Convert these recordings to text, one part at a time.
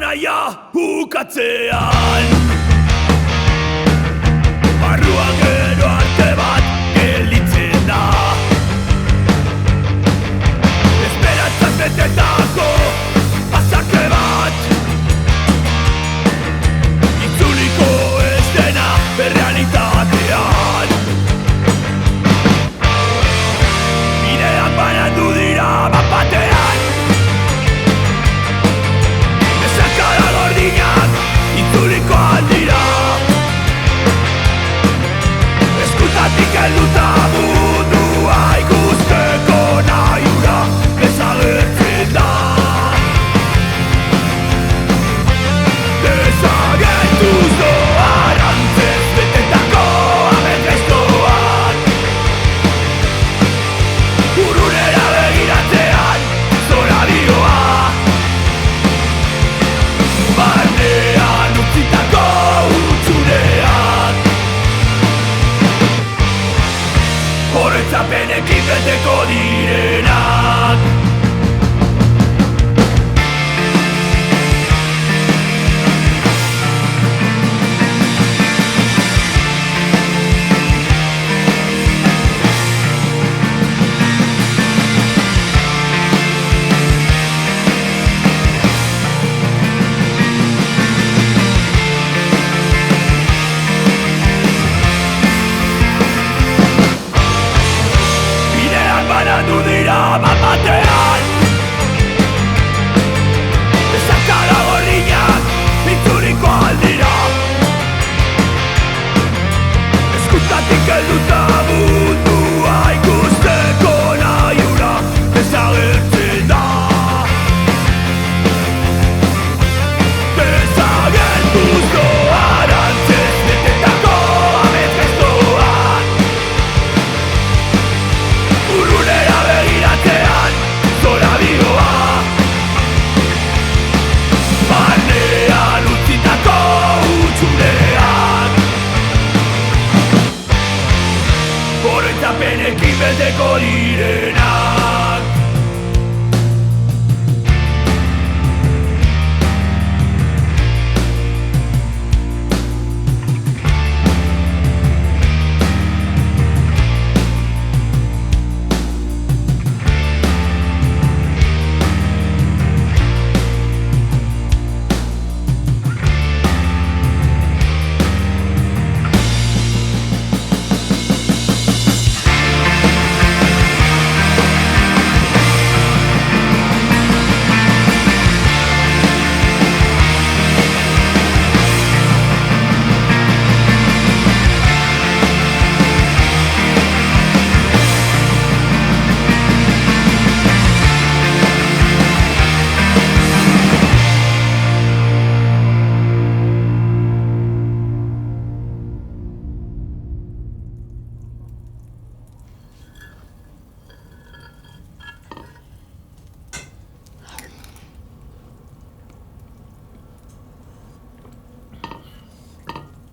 nahia ukatzean. Barruan gero arte bat gelditzen da, esperantzaz betetako pasake bat, itzuliko ez dena berrealitatean. Bideak banatu dira bat-batean, besakada gordinak itzuliko aldira, eskutatik helduta mundua ikusteko nahi hura desagertzen da. Desagertuz doa arantzez betetako amesgaiztoak, urrunera begiratzean zoradioa, barnean utzitako hutsunean, horretzapenekin beteko direnak. Bideak banatu dira bat-batean, besakada gordinak itzuriko aldira, eskutatik helduta mundua ikusteko nahi hura desagertzen da. Desagertuz doa arantzez betetako amesgaiztoak, urrunera begiratzean zoradioa, barnean utzitako hutsunean, horretzapenekin beteko direnak.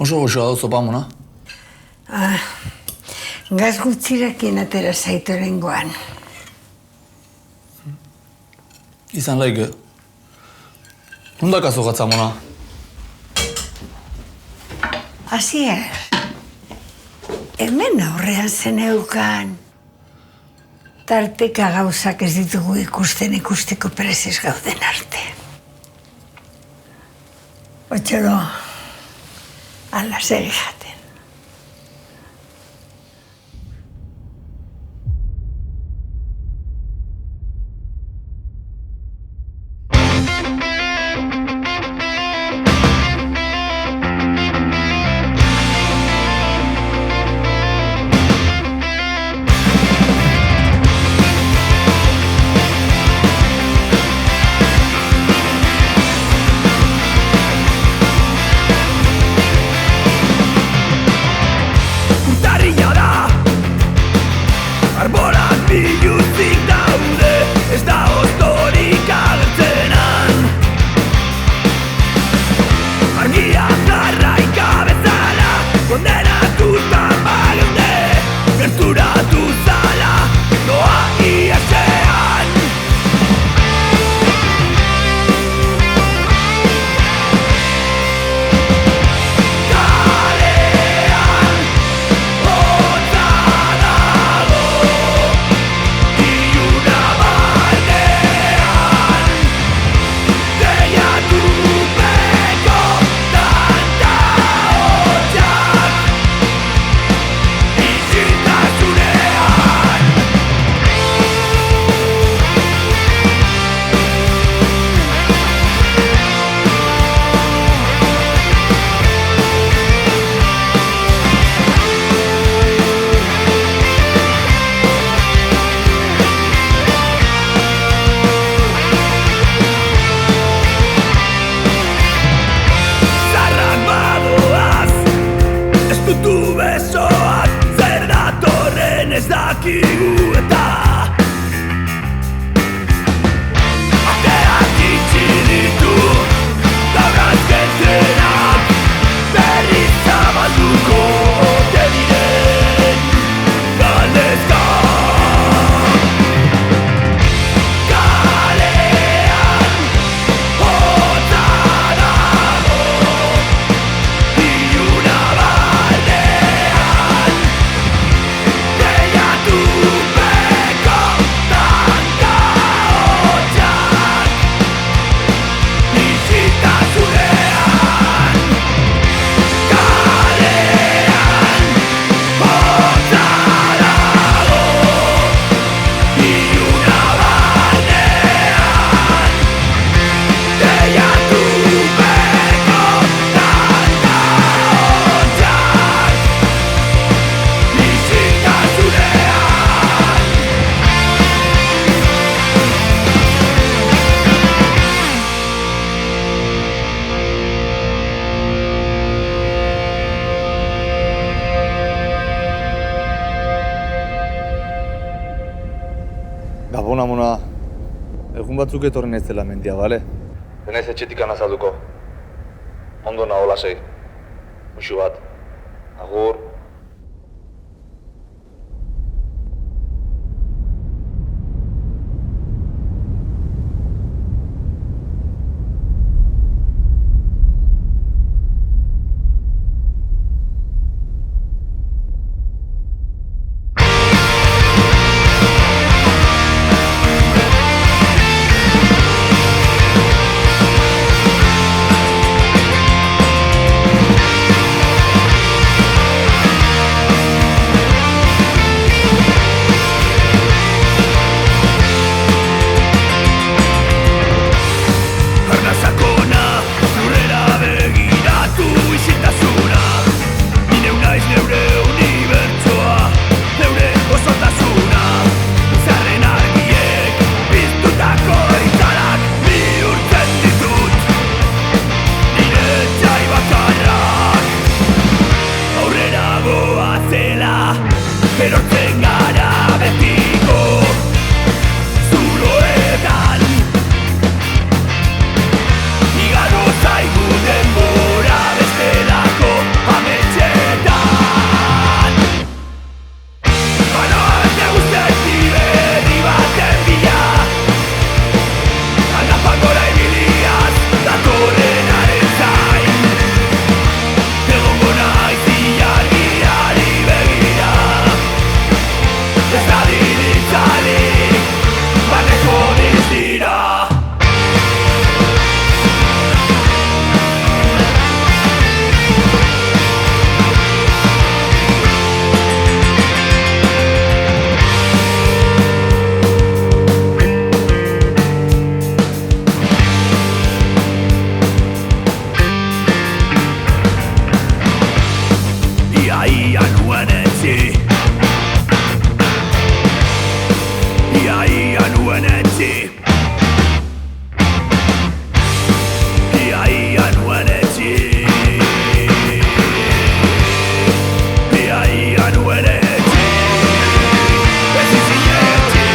Oso goxoa da zopa, mona? Gaz gutzirekin atera zaitu orengoan. Izan laike. Nundak azogatza, mona? Asier, hemen aurrean zeneukan. Tarteka gauzak ez ditugu ikusteko prezes gauden arte. Otxoro, ala segi jaten. Gabon, amona. Egun batzuk etorren ez dela mendia, bale? Denez etxetik anazalduko. Ondo nago lasei. Muxu bat. Agur. Erortzen gara betiko zuloetan igaro zaigu denbora bestelako ametxetan Banoa beste guztiak berri baten bila Aldapan gora ibiliaz datorrenaren zain Egongo naiz ilargiari begira Ez da diritzalik, bateko diztira Ia nuen etzi Ia nuen etzi Ia nuen etzi Ia nuen etzi Ez izin etzi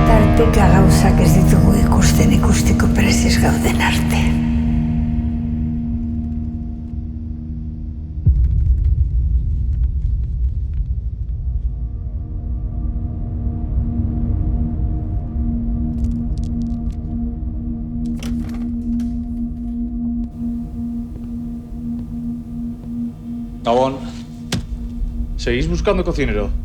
Tarteka gauzak ez ditugu ikusten ikusteko presiz gauden arte. Gabon. ¿Seguís buscando cocinero?